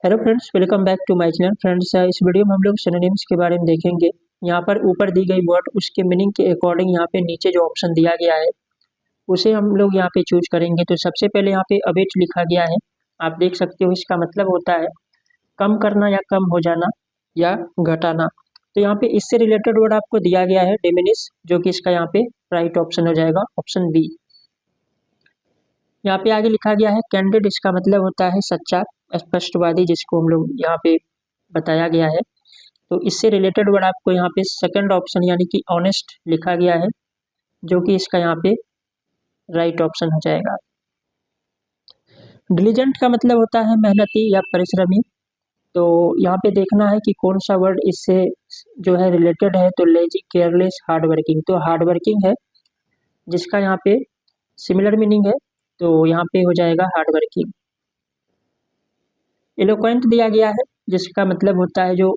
Hello friends, welcome back to my channel. Friends, इस video में हम लोग सिनोनिम्स के बारे में देखेंगे। यहाँ पर ऊपर दी गई वर्ड उसके मीनिंग के अकॉर्डिंग यहाँ पे नीचे जो ऑप्शन दिया गया है उसे हम लोग यहाँ पे चूज करेंगे। तो सबसे पहले यहाँ पे अबेट लिखा गया है, आप देख सकते हो। इसका मतलब होता है कम करना या कम हो जाना या घटाना। तो यहाँ पे इससे रिलेटेड वर्ड आपको दिया गया है डिमिनिश, जो कि इसका यहाँ पे राइट ऑप्शन हो जाएगा, ऑप्शन बी। यहाँ पे आगे लिखा गया है कैंडिड, इसका मतलब होता है सच्चा, स्पष्टवादी, जिसको हम लोग यहाँ पे बताया गया है। तो इससे रिलेटेड वर्ड आपको यहाँ पे सेकंड ऑप्शन यानी कि ऑनेस्ट लिखा गया है, जो कि इसका यहाँ पे राइट ऑप्शन हो जाएगा। डिलीजेंट का मतलब होता है मेहनती या परिश्रमी। तो यहाँ पे देखना है कि कौन सा वर्ड इससे जो है रिलेटेड है। तो लेजी, केयरलेस, हार्ड वर्किंग। तो हार्ड वर्किंग है जिसका यहाँ पे सिमिलर मीनिंग है, तो यहाँ पे हो जाएगा हार्ड वर्किंग। एलोक्वेंट दिया गया है जिसका मतलब होता है जो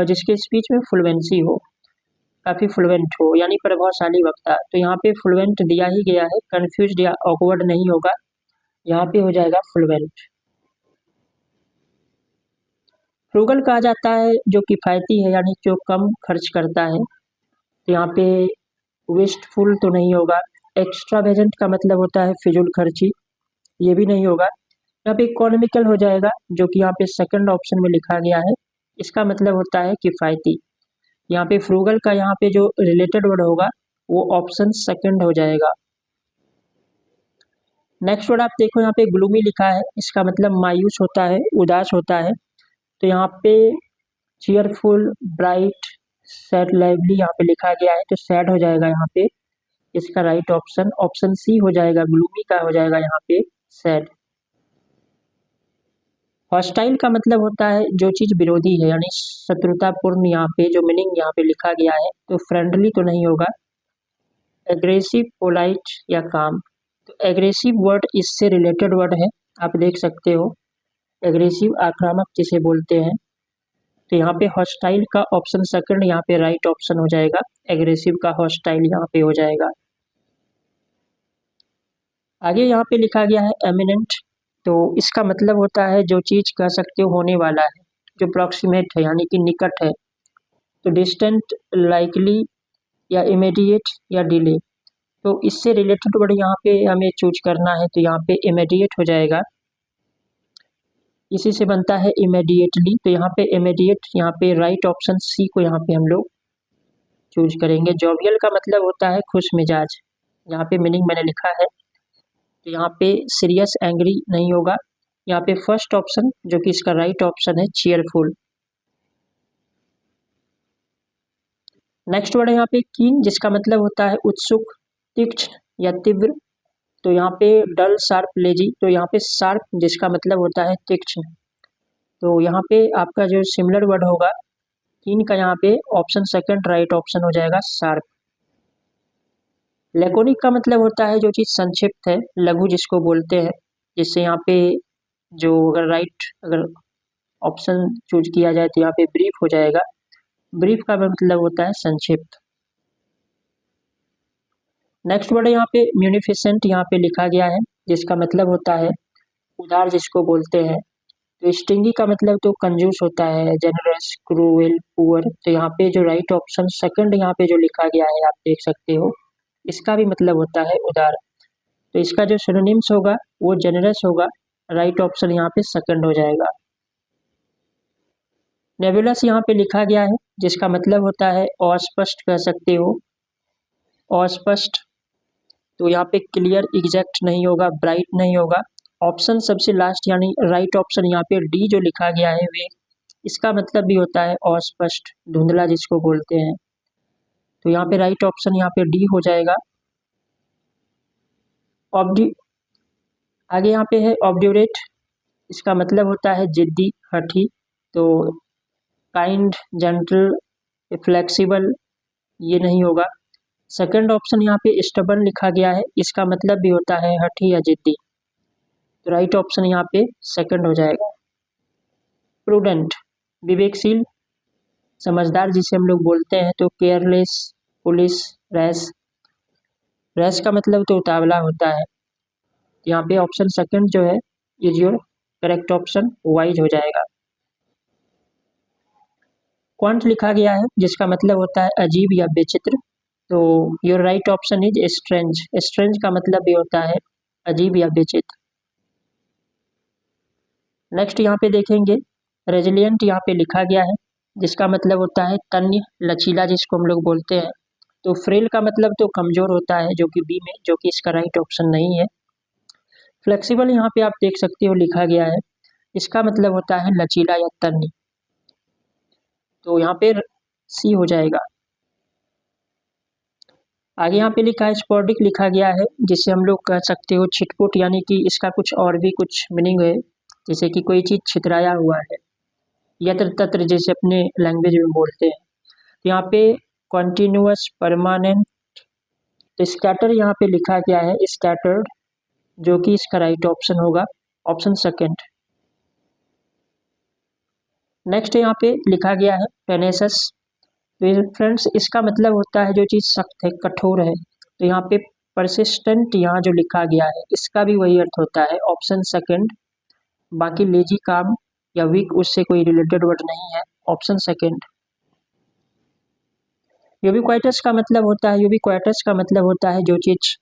जिसके स्पीच में फ्लुएंसी हो, काफ़ी फ्लुएंट हो, यानी प्रभावशाली वक्ता। तो यहाँ पे फ्लुएंट दिया ही गया है, कंफ्यूज्ड या ऑकवर्ड नहीं होगा, यहाँ पे हो जाएगा फ्लुएंट। फ्रूगल कहा जाता है जो किफ़ायती है, यानी जो कम खर्च करता है। तो यहाँ पे वेस्टफुल तो नहीं होगा। एक्स्ट्रावेजेंट का मतलब होता है फिजूल खर्ची, ये भी नहीं होगा। यहाँ पे इकोनॉमिकल हो जाएगा, जो कि यहाँ पे सेकंड ऑप्शन में लिखा गया है, इसका मतलब होता है किफ़ायती। यहाँ पे फ्रूगल का यहाँ पे जो रिलेटेड वर्ड होगा वो ऑप्शन सेकंड हो जाएगा। नेक्स्ट वर्ड आप देखो, यहाँ पे ग्लूमी लिखा है, इसका मतलब मायूस होता है, उदास होता है। तो यहाँ पे चीयरफुल, ब्राइट, सैड, लाइवली यहाँ पे लिखा गया है, तो सैड हो जाएगा यहाँ पे इसका राइट ऑप्शन, ऑप्शन सी हो जाएगा। ग्लूमी का हो जाएगा यहाँ पे सैड। हॉस्टाइल का मतलब होता है जो चीज़ विरोधी है, यानी शत्रुतापूर्ण। यहाँ पे जो मीनिंग यहाँ पे लिखा गया है, तो फ्रेंडली तो नहीं होगा। एग्रेसिव, पोलाइट या काम। तो एग्रेसिव वर्ड इससे रिलेटेड वर्ड है, आप देख सकते हो। एग्रेसिव, आक्रामक जिसे बोलते हैं। तो यहाँ पे हॉस्टाइल का ऑप्शन सेकंड यहाँ पे राइट ऑप्शन हो जाएगा। एग्रेसिव का हॉस्टाइल यहाँ पे हो जाएगा। आगे यहाँ पे लिखा गया है एमिनेंट। तो इसका मतलब होता है जो चीज़ कह सकते हो होने वाला है, जो प्रॉक्सिमेट है, यानी कि निकट है। तो डिस्टेंट, लाइकली या इमीडिएट या डिले। तो इससे रिलेटेड वर्ड यहाँ पे हमें चूज करना है, तो यहाँ पे इमीडिएट हो जाएगा। इसी से बनता है इमीडिएटली। तो यहाँ पे इमीडिएट, यहाँ पे राइट ऑप्शन सी को यहाँ पे हम लोग चूज करेंगे। जॉवियल का मतलब होता है खुश मिजाज, यहाँ पे मीनिंग मैंने लिखा है। तो यहाँ पे सीरियस, एंग्री नहीं होगा। यहाँ पे फर्स्ट ऑप्शन जो कि इसका राइट ऑप्शन है, चीयरफुल। नेक्स्ट वर्ड है यहाँ पे कीन, जिसका मतलब होता है उत्सुक, तीक्ष्ण या तीव्र। तो यहाँ पे डल, शार्प, लेजी। तो यहाँ पे शार्प जिसका मतलब होता है तीक्ष्ण। तो यहाँ पे आपका जो सिमिलर वर्ड होगा कीन का, यहाँ पे ऑप्शन सेकंड राइट ऑप्शन हो जाएगा, शार्प। लैकोनिक का मतलब होता है जो चीज़ संक्षिप्त है, लघु जिसको बोलते हैं। जिससे यहाँ पे जो अगर ऑप्शन चूज किया जाए तो यहाँ पे ब्रीफ हो जाएगा। ब्रीफ का मतलब होता है संक्षिप्त। नेक्स्ट वर्ड है यहाँ पे म्यूनिफिसेंट, यहाँ पे लिखा गया है, जिसका मतलब होता है उदार जिसको बोलते हैं। तो स्टिंगी का मतलब तो कंजूस होता है, जनरस, क्रूएल, पुअर। तो यहाँ पे जो राइट ऑप्शन सेकंड यहाँ पे जो लिखा गया है, आप देख सकते हो, इसका भी मतलब होता है उदार। तो इसका जो सिनोनिम्स होगा वो जनरस होगा, राइट ऑप्शन यहाँ पे सेकंड हो जाएगा। नेबुलस यहाँ पे लिखा गया है, जिसका मतलब होता है अस्पष्ट कह सकते हो, अस्पष्ट। तो यहाँ पे क्लियर, एग्जैक्ट नहीं होगा, ब्राइट नहीं होगा। ऑप्शन सबसे लास्ट यानी राइट ऑप्शन यहाँ पे डी जो लिखा गया है वे, इसका मतलब भी होता है अस्पष्ट, धुंधला जिसको बोलते हैं। तो यहाँ पे राइट ऑप्शन यहाँ पे डी हो जाएगा। ऑब्डी आगे यहाँ पे है ऑब्ड्यूरेट, इसका मतलब होता है जिद्दी, हठी। तो काइंड, जेंटल, फ्लेक्सिबल, ये नहीं होगा। सेकंड ऑप्शन यहाँ पे स्टबर्न लिखा गया है, इसका मतलब भी होता है हठी या जिद्दी। तो राइट ऑप्शन यहाँ पे सेकंड हो जाएगा। प्रूडेंट, विवेकशील, समझदार जिसे हम लोग बोलते हैं। तो केयरलेस, पुलिस, रैश। रैश का मतलब तो उतावला होता है। यहाँ पे ऑप्शन सेकंड जो है is your correct option, wise हो जाएगा। क्वांट लिखा गया है जिसका मतलब होता है अजीब या विचित्र, तो your right option is strange. Strange का मतलब भी होता है अजीब या विचित्र। नेक्स्ट यहाँ पे देखेंगे रेजिलियंट यहाँ पे लिखा गया है जिसका मतलब होता है तन्य, लचीला जिसको हम लोग बोलते हैं। तो फ्रेल का मतलब तो कमजोर होता है जो कि बी में, जो कि इसका राइट ऑप्शन नहीं है। फ्लेक्सिबल यहाँ पे आप देख सकते हो लिखा गया है, इसका मतलब होता है लचीला या तन्य, तो यहाँ पे सी हो जाएगा। आगे यहाँ पे लिखा है स्पोर्डिक लिखा गया है जिसे हम लोग कह सकते हो छिटपुट, यानी कि इसका कुछ और भी कुछ मीनिंग है, जैसे कि कोई चीज़ छितराया हुआ है, यत्र तत्र जैसे अपने लैंग्वेज में बोलते हैं। तो यहाँ पे कॉन्टिन्यूअस, परमानेंट। तो स्कैटर यहाँ पे लिखा गया है स्कैटर्ड, जो कि इसका राइट ऑप्शन होगा, ऑप्शन सेकेंड। नेक्स्ट यहाँ पे लिखा गया है टेनेसस। तो फ्रेंड्स इसका मतलब होता है जो चीज़ सख्त है, कठोर है। तो यहाँ पे परसिस्टेंट यहाँ जो लिखा गया है इसका भी वही अर्थ होता है, ऑप्शन सेकेंड। बाकी लेजी, काम या वीक उससे कोई रिलेटेड वर्ड नहीं है, ऑप्शन सेकेंड। यूबिक्वाइटस का मतलब होता है, यूबिक्वाइटस का मतलब होता है जो चीज़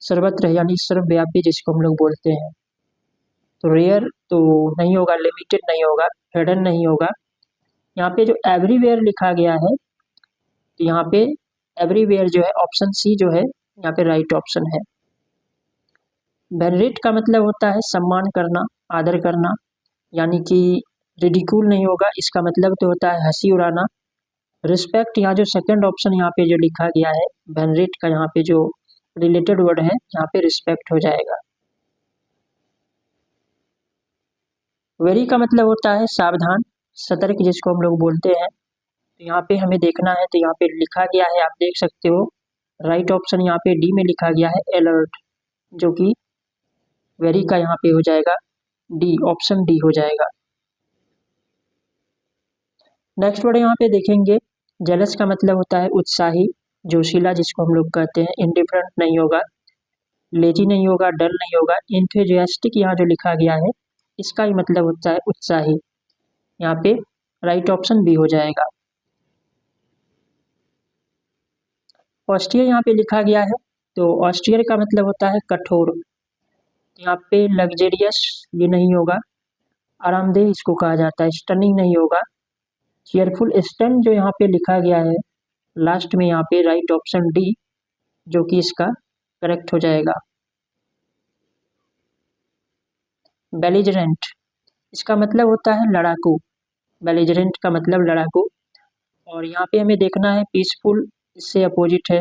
सर्वत्र है, यानी सर्वव्यापी जिसको हम लोग बोलते हैं। तो रेयर तो नहीं होगा, लिमिटेड नहीं होगा, हिडन नहीं होगा। यहाँ पे जो एवरीवेयर लिखा गया है, तो यहाँ पे एवरीवेयर जो है ऑप्शन सी जो है यहाँ पे राइट ऑप्शन है। वेनरेट का मतलब होता है सम्मान करना, आदर करना, यानी कि रिडिक्यूल नहीं होगा, इसका मतलब तो होता है हंसी उड़ाना। रिस्पेक्ट यहाँ जो सेकंड ऑप्शन यहाँ पे जो लिखा गया है वेनरेट का, यहाँ पे जो रिलेटेड वर्ड है यहाँ पे रिस्पेक्ट हो जाएगा। वेरी का मतलब होता है सावधान, सतर्क जिसको हम लोग बोलते हैं। तो यहाँ पे हमें देखना है, तो यहाँ पे लिखा गया है, आप देख सकते हो राइट ऑप्शन यहाँ पे डी में लिखा गया है अलर्ट, जो कि वेरी का यहाँ पे हो जाएगा डी, ऑप्शन डी हो जाएगा। नेक्स्ट वर्ड यहाँ पे देखेंगे जेलस का मतलब होता है उत्साही, जोशीला जिसको हम लोग कहते हैं। इंडिफरेंट नहीं होगा, लेजी नहीं होगा, डल नहीं होगा। इंथुजियास्टिक यहाँ जो लिखा गया है इसका ही मतलब होता है उत्साही, यहाँ पे राइट ऑप्शन बी हो जाएगा। ऑस्टियर यहाँ पे लिखा गया है, तो ऑस्टियर का मतलब होता है कठोर। यहाँ पे लग्जेरियस ये नहीं होगा, आरामदेह इसको कहा जाता है। स्टनिंग नहीं होगा, चेयरफुल। स्टन जो यहाँ पे लिखा गया है लास्ट में, यहाँ पे राइट ऑप्शन डी, जो कि इसका करेक्ट हो जाएगा। बेलिजरेंट इसका मतलब होता है लड़ाकू, बेलिजरेंट का मतलब लड़ाकू। और यहाँ पे हमें देखना है पीसफुल, इससे अपोजिट है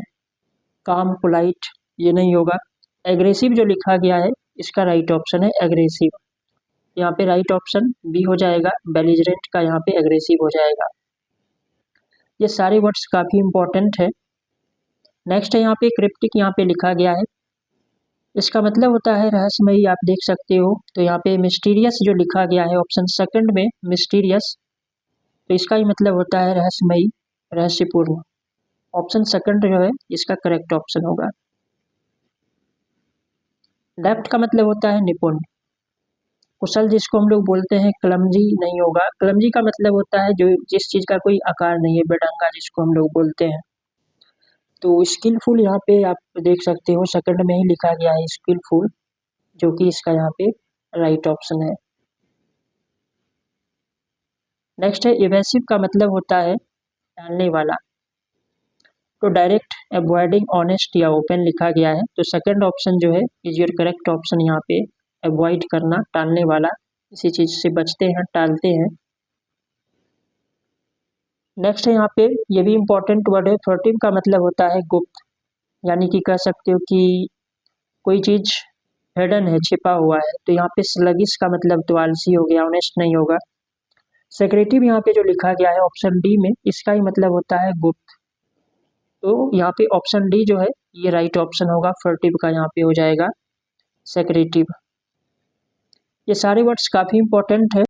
काम, पोलाइट ये नहीं होगा। एग्रेसिव जो लिखा गया है इसका राइट ऑप्शन है एग्रेसिव, यहाँ पे राइट ऑप्शन बी हो जाएगा। बेलिजरेंट का यहाँ पे एग्रेसिव हो जाएगा। ये सारे वर्ड्स काफ़ी इंपॉर्टेंट है। नेक्स्ट है यहाँ पे क्रिप्टिक, यहाँ पे लिखा गया है, इसका मतलब होता है रहस्यमयी, आप देख सकते हो। तो यहाँ पे मिस्टीरियस जो लिखा गया है ऑप्शन सेकंड में मिस्टीरियस, तो इसका ही मतलब होता है रहस्यमयी, रहस्यपूर्ण। ऑप्शन सेकंड जो है इसका करेक्ट ऑप्शन होगा। डेप्थ का मतलब होता है निपुण, कुशल जिसको हम लोग बोलते हैं। क्लमजी नहीं होगा, क्लमजी का मतलब होता है जो जिस चीज़ का कोई आकार नहीं है, बेढंगा जिसको हम लोग बोलते हैं। तो स्किलफुल यहाँ पे आप देख सकते हो सेकंड में ही लिखा गया है स्किलफुल, जो कि इसका यहाँ पे राइट ऑप्शन है। नेक्स्ट है इवेसिव का मतलब होता है टालने वाला। तो डायरेक्ट, अवॉइडिंग, ऑनेस्ट या ओपन लिखा गया है, तो सेकंड ऑप्शन जो है इज योर करेक्ट ऑप्शन। यहाँ पे अवॉइड करना, टालने वाला, किसी चीज़ से बचते हैं, टालते हैं। नेक्स्ट है यहाँ पे ये भी इम्पोर्टेंट वर्ड है, फर्टिव का मतलब होता है गुप्त, यानी कि कह सकते हो कि कोई चीज़ हिडन है, छिपा हुआ है। तो यहाँ पे स्लगिश का मतलब तो आलसी हो गया, ऑनेस्ट नहीं होगा। सेक्रेटिव यहाँ पे जो लिखा गया है ऑप्शन डी में, इसका ही मतलब होता है गुप्त। तो यहाँ पे ऑप्शन डी जो है ये राइट ऑप्शन होगा, फर्टिव का यहाँ पे हो जाएगा सेक्रेटिव। ये सारे वर्ड्स काफ़ी इंपॉर्टेंट है।